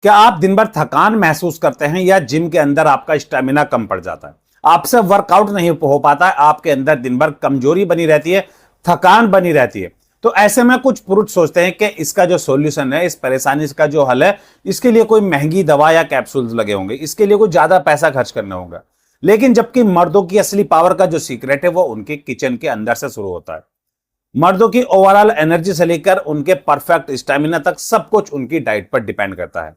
क्या आप दिन भर थकान महसूस करते हैं या जिम के अंदर आपका स्टेमिना कम पड़ जाता है, आपसे वर्कआउट नहीं हो पाता है, आपके अंदर दिन भर कमजोरी बनी रहती है, थकान बनी रहती है। तो ऐसे में कुछ पुरुष सोचते हैं कि इसका जो सॉल्यूशन है, इस परेशानी का जो हल है, इसके लिए कोई महंगी दवा या कैप्सूल्स लगे होंगे, इसके लिए कुछ ज्यादा पैसा खर्च करना होगा। लेकिन जबकि मर्दों की असली पावर का जो सीक्रेट है वो उनके किचन के अंदर से शुरू होता है। मर्दों की ओवरऑल एनर्जी से लेकर उनके परफेक्ट स्टेमिना तक सब कुछ उनकी डाइट पर डिपेंड करता है।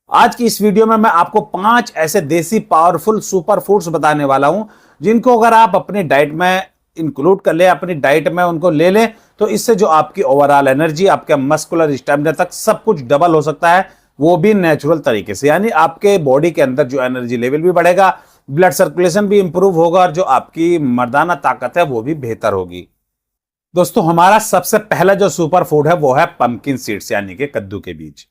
आज की इस वीडियो में मैं आपको 5 ऐसे देसी पावरफुल सुपर फूड्स बताने वाला हूं, जिनको अगर आप अपनी डाइट में इंक्लूड कर ले, अपनी डाइट में उनको ले लें, तो इससे जो आपकी ओवरऑल एनर्जी, आपके मस्कुलर स्टेमिना तक सब कुछ डबल हो सकता है, वो भी नेचुरल तरीके से। यानी आपके बॉडी के अंदर जो एनर्जी लेवल भी बढ़ेगा, ब्लड सर्कुलेशन भी इंप्रूव होगा और जो आपकी मर्दाना ताकत है वो भी बेहतर होगी। दोस्तों, हमारा सबसे पहला जो सुपर फूड है वो है पंपकिन सीड्स, यानी कि कद्दू के बीज।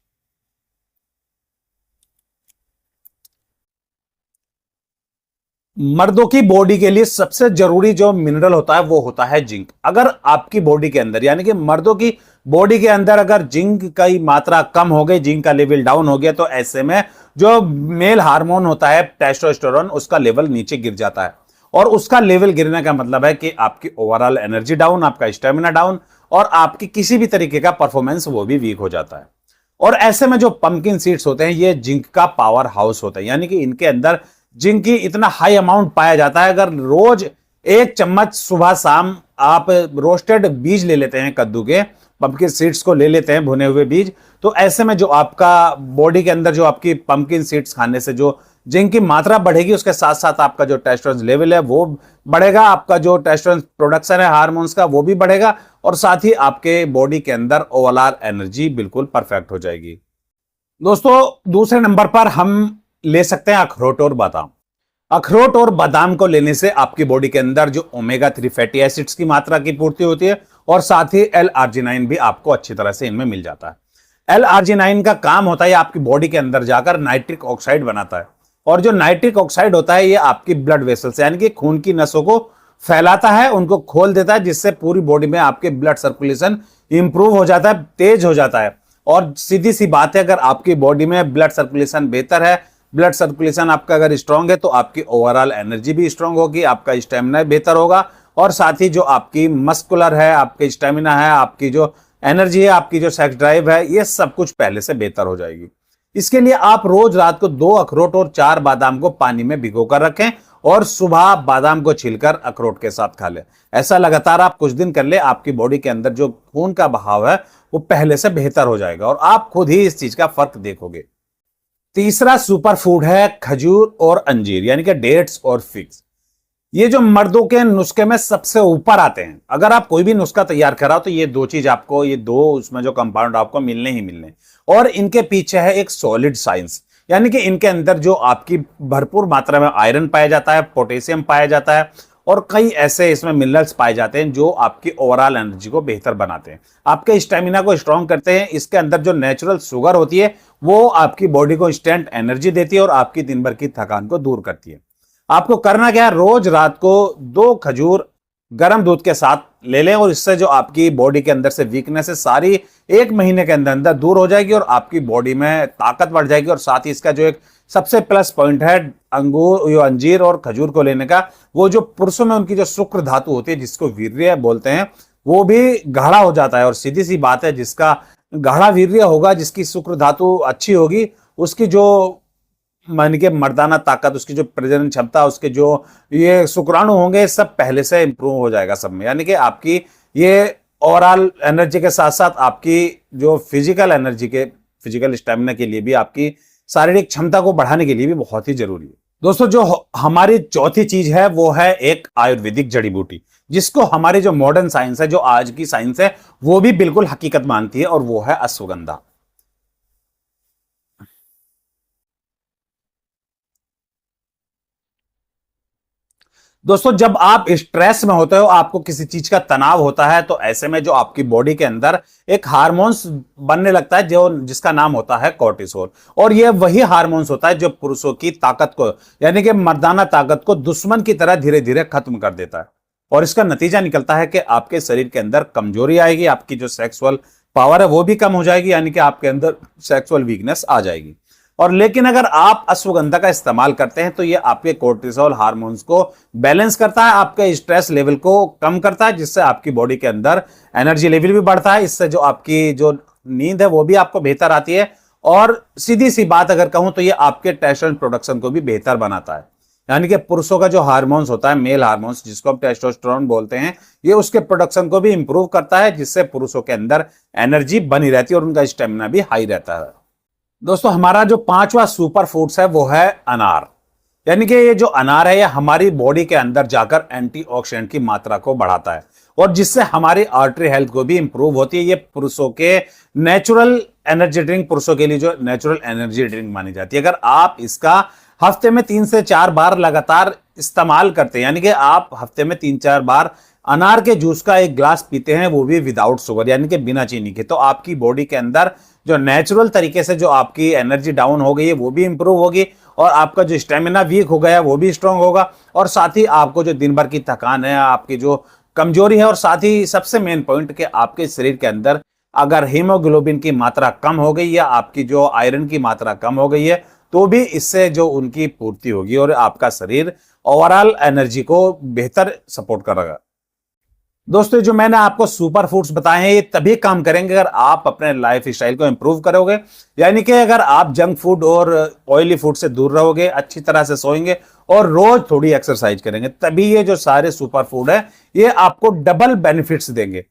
मर्दों की बॉडी के लिए सबसे जरूरी जो मिनरल होता है वो होता है जिंक। अगर आपकी बॉडी के अंदर, यानी कि मर्दों की बॉडी के अंदर अगर जिंक की मात्रा कम हो गई, जिंक का लेवल डाउन हो गया, तो ऐसे में जो मेल हार्मोन होता है टेस्टोस्टेरोन, उसका लेवल नीचे गिर जाता है। और उसका लेवल गिरने का मतलब है कि आपकी ओवरऑल एनर्जी डाउन, आपका स्टेमिना डाउन और आपकी किसी भी तरीके का परफॉर्मेंस वो भी वीक हो जाता है। और ऐसे में जो पंपकिन सीड्स होते हैं ये जिंक का पावर हाउस होता है, यानी कि इनके अंदर जिंक की इतना हाई अमाउंट पाया जाता है। अगर रोज 1 चम्मच सुबह शाम आप रोस्टेड बीज ले लेते हैं, कद्दू के पंपकिन सीड्स को ले लेते हैं, भुने हुए बीज, तो ऐसे में जो आपका बॉडी के अंदर जो आपकी पंपकिन सीड्स खाने से जो जिंक की मात्रा बढ़ेगी, उसके साथ साथ आपका जो टेस्टोस्टेरोन लेवल है वो बढ़ेगा, आपका जो टेस्टोस्टेरोन प्रोडक्शन है हार्मोन्स का वो भी बढ़ेगा, और साथ ही आपके बॉडी के अंदर ओवरऑल एनर्जी बिल्कुल परफेक्ट हो जाएगी। दोस्तों, दूसरे नंबर पर हम ले सकते हैं अखरोट और बादाम। अखरोट और बादाम को लेने से आपकी बॉडी के अंदर जो ओमेगा 3 फैटी एसिड्स की मात्रा की पूर्ति होती है, और साथ ही L-आर्जिनाइन भी आपको अच्छी तरह से इनमें मिल जाता है। L-आर्जिनाइन का काम होता है आपकी बॉडी के अंदर जाकर नाइट्रिक ऑक्साइड बनाता है, और जो नाइट्रिक ऑक्साइड होता है ये आपकी ब्लड वेसल्स, यानी कि खून की नसों को फैलाता है, उनको खोल देता है, जिससे पूरी बॉडी में आपके ब्लड सर्कुलेशन इंप्रूव हो जाता है, तेज हो जाता है। और सीधी सी बात है, अगर आपकी बॉडी में ब्लड सर्कुलेशन बेहतर है, ब्लड सर्कुलेशन आपका अगर स्ट्रांग है, तो आपकी ओवरऑल एनर्जी भी स्ट्रांग होगी, आपका स्टेमिना बेहतर होगा, और साथ ही जो आपकी मस्कुलर है, आपकी स्टेमिना है, आपकी जो एनर्जी है, आपकी जो सेक्स ड्राइव है, ये सब कुछ पहले से बेहतर हो जाएगी। इसके लिए आप रोज रात को 2 अखरोट और 4 बादाम को पानी में भिगोकर रखें, और सुबह बादाम को छीलकर अखरोट के साथ खा लें। ऐसा लगातार आप कुछ दिन कर ले, आपकी बॉडी के अंदर जो खून का बहाव है वो पहले से बेहतर हो जाएगा, और आप खुद ही इस चीज का फर्क देखोगे। तीसरा सुपर फूड है खजूर और अंजीर, यानी कि डेट्स और फिग्स। ये जो मर्दों के नुस्खे में सबसे ऊपर आते हैं। अगर आप कोई भी नुस्खा तैयार कराओ तो ये दो चीज आपको, ये दो उसमें जो कंपाउंड आपको मिलने ही मिलने, और इनके पीछे है एक सॉलिड साइंस, यानी कि इनके अंदर जो आपकी भरपूर मात्रा में आयरन पाया जाता है, पोटेशियम पाया जाता है, और कई ऐसे इसमें मिनरल्स पाए जाते हैं जो आपकी ओवरऑल एनर्जी को बेहतर बनाते हैं, आपके स्टेमिना को स्ट्रांग करते हैं। इसके अंदर जो नेचुरल शुगर होती है वो आपकी बॉडी को इंस्टेंट एनर्जी देती है और आपकी दिन भर की थकान को दूर करती है। आपको करना क्या है, रोज रात को 2 खजूर गर्म दूध के साथ ले लें, और इससे जो आपकी बॉडी के अंदर से वीकनेस है सारी 1 महीने के अंदर अंदर दूर हो जाएगी, और आपकी बॉडी में ताकत बढ़ जाएगी। और साथ ही इसका जो एक सबसे प्लस पॉइंट है अंगूर, अंजीर और खजूर को लेने का, वो जो पुरुषों में उनकी जो शुक्र धातु होती है, जिसको वीर्य बोलते हैं, वो भी गाढ़ा हो जाता है। और सीधी सी बात है, जिसका गाढ़ा वीर्य होगा, जिसकी शुक्र धातु अच्छी होगी, उसकी जो मान के मर्दाना ताकत, उसकी जो प्रजनन क्षमता, उसके जो ये शुक्राणु होंगे, सब पहले से इंप्रूव हो जाएगा सब में। यानी कि आपकी ये ओवरऑल एनर्जी के साथ साथ आपकी जो फिजिकल एनर्जी के, फिजिकल स्टेमिना के लिए भी, आपकी शारीरिक क्षमता को बढ़ाने के लिए भी बहुत ही जरूरी है। दोस्तों, जो हमारी चौथी चीज है वो है एक आयुर्वेदिक जड़ी बूटी, जिसको हमारी जो मॉडर्न साइंस है, जो आज की साइंस है, वो भी बिल्कुल हकीकत मानती है, और वो है अश्वगंधा। दोस्तों, जब आप स्ट्रेस में होते हो, आपको किसी चीज का तनाव होता है, तो ऐसे में जो आपकी बॉडी के अंदर एक हार्मोन्स बनने लगता है, जो जिसका नाम होता है कोर्टिसोल। और ये वही हार्मोन्स होता है जो पुरुषों की ताकत को, यानी कि मर्दाना ताकत को दुश्मन की तरह धीरे धीरे खत्म कर देता है। और इसका नतीजा निकलता है कि आपके शरीर के अंदर कमजोरी आएगी, आपकी जो सेक्सुअल पावर है वो भी कम हो जाएगी, यानी कि आपके अंदर सेक्सुअल वीकनेस आ जाएगी। और लेकिन अगर आप अश्वगंधा का इस्तेमाल करते हैं तो ये आपके कोर्टिसोल हार्मोन्स को बैलेंस करता है, आपके स्ट्रेस लेवल को कम करता है, जिससे आपकी बॉडी के अंदर एनर्जी लेवल भी बढ़ता है। इससे जो आपकी जो नींद है वो भी आपको बेहतर आती है। और सीधी सी बात अगर कहूं तो ये आपके टेस्टोस्टेरोन प्रोडक्शन को भी बेहतर बनाता है, यानी कि पुरुषों का जो हार्मोन्स होता है, मेल हार्मोन्स जिसको हम टेस्टोस्टेरोन बोलते हैं, ये उसके प्रोडक्शन को भी इंप्रूव करता है, जिससे पुरुषों के अंदर एनर्जी बनी रहती है और उनका स्टेमिना भी हाई रहता है। दोस्तों हमारा जो पांचवा सुपर फूड्स है वो है अनार। यानी कि ये जो अनार है ये हमारी बॉडी के अंदर जाकर एंटीऑक्सीडेंट की मात्रा को बढ़ाता है और जिससे हमारी आर्टरी हेल्थ को भी इंप्रूव होती है। ये पुरुषों के नेचुरल एनर्जी ड्रिंक, पुरुषों के लिए जो नेचुरल एनर्जी ड्रिंक मानी जाती है। अगर आप इसका हफ्ते में 3 से 4 बार लगातार इस्तेमाल करते हैं, यानी कि आप हफ्ते में 3-4 बार अनार के जूस का एक ग्लास पीते हैं, वो भी विदाउट शुगर यानी कि बिना चीनी के, तो आपकी बॉडी के अंदर जो नेचुरल तरीके से जो आपकी एनर्जी डाउन हो गई है वो भी इंप्रूव होगी और आपका जो स्टेमिना वीक हो गया है वो भी स्ट्रांग होगा। और साथ ही आपको जो दिन भर की थकान है, आपकी जो कमजोरी है, और साथ ही सबसे मेन पॉइंट कि आपके शरीर के अंदर अगर हीमोग्लोबिन की मात्रा कम हो गई या आपकी जो आयरन की मात्रा कम हो गई है तो भी इससे जो उनकी पूर्ति होगी और आपका शरीर ओवरऑल एनर्जी को बेहतर सपोर्ट करेगा। दोस्तों जो मैंने आपको सुपर फूड्स बताए हैं ये तभी काम करेंगे अगर आप अपने लाइफ स्टाइल को इंप्रूव करोगे, यानी कि अगर आप जंक फूड और ऑयली फूड से दूर रहोगे, अच्छी तरह से सोएंगे और रोज थोड़ी एक्सरसाइज करेंगे, तभी ये जो सारे सुपर फूड है ये आपको डबल बेनिफिट्स देंगे।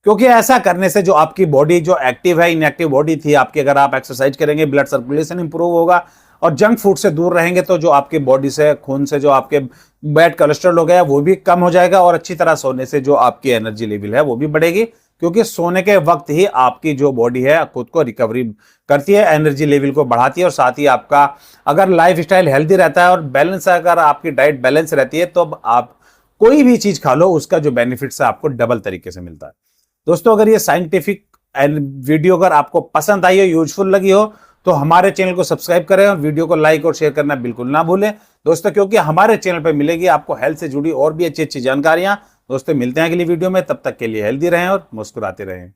क्योंकि ऐसा करने से जो आपकी बॉडी जो एक्टिव है, इनएक्टिव बॉडी थी आपकी, अगर आप एक्सरसाइज करेंगे ब्लड सर्कुलेशन इंप्रूव होगा और जंक फूड से दूर रहेंगे तो जो आपकी बॉडी से खून से जो आपके बैड कोलेस्ट्रॉल हो गया वो भी कम हो जाएगा और अच्छी तरह सोने से जो आपकी एनर्जी लेवल है वो भी बढ़ेगी। क्योंकि सोने के वक्त ही आपकी जो बॉडी है खुद को रिकवरी करती है, एनर्जी लेवल को बढ़ाती है और साथ ही आपका अगर लाइफ स्टाइल हेल्दी रहता है और बैलेंस, अगर आपकी डाइट बैलेंस रहती है तो आप कोई भी चीज खा लो उसका जो बेनिफिट्स है आपको डबल तरीके से मिलता है। दोस्तों अगर ये साइंटिफिक वीडियो अगर आपको पसंद आई हो, यूजफुल लगी हो, तो हमारे चैनल को सब्सक्राइब करें और वीडियो को लाइक और शेयर करना बिल्कुल ना भूलें दोस्तों, क्योंकि हमारे चैनल पर मिलेगी आपको हेल्थ से जुड़ी और भी अच्छी अच्छी जानकारियां। दोस्तों मिलते हैं अगली वीडियो में, तब तक के लिए हेल्दी रहें और मुस्कुराते रहें।